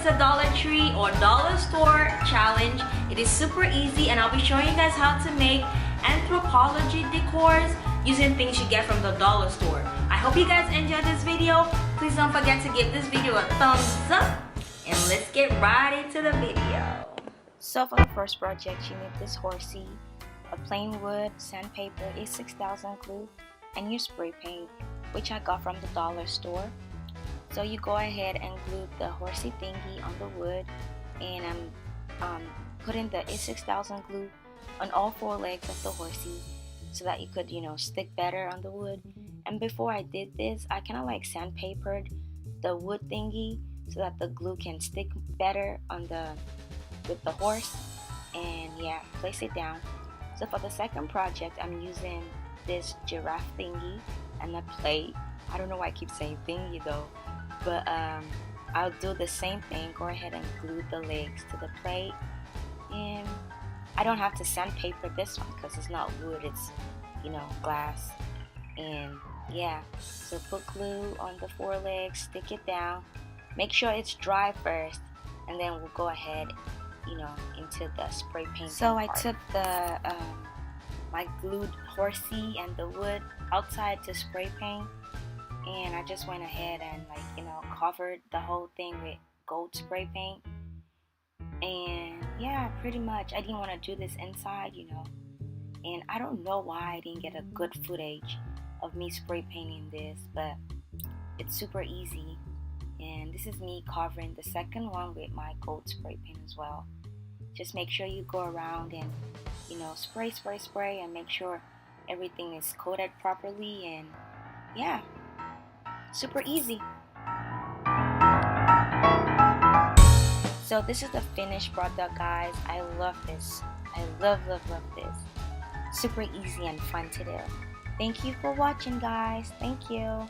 a Dollar Tree or Dollar Store challenge. It is super easy and I'll be showing you guys how to make Anthropology decors using things you get from the dollar store. I hope you guys enjoyed this video. Please don't forget to give this video a thumbs up and let's get right into the video. So for the first project, you need this horsey, a plain wood, sandpaper, A6000 glue, and your spray paint, which I got from the dollar store. So you go ahead and glue the horsey thingy on the wood, and I'm putting the A6000 glue on all four legs of the horsey so that it could, stick better on the wood. And before I did this, I kind of like sandpapered the wood thingy so that the glue can stick better on with the horse. And yeah, place it down. So for the second project, I'm using this giraffe thingy and a plate. I don't know why I keep saying thingy though, but I'll do the same thing. Go ahead and glue the legs to the plate, and I don't have to sandpaper this one because it's not wood, it's glass. And yeah, so put glue on the four legs, stick it down, make sure it's dry first, and then we'll go ahead into the spray paint. So I took the my glued horsey and the wood outside to spray paint, and I just went ahead and covered the whole thing with gold spray paint. And yeah, pretty much I didn't want to do this inside, and I don't know why I didn't get a good footage of me spray painting this, but it's super easy. And this is me covering the second one with my gold spray paint as well. Just make sure you go around and spray and make sure everything is coated properly, and yeah, super easy. So this is the finished product, guys. I love this. I love this. Super easy and fun to do. Thank you for watching, guys. Thank you.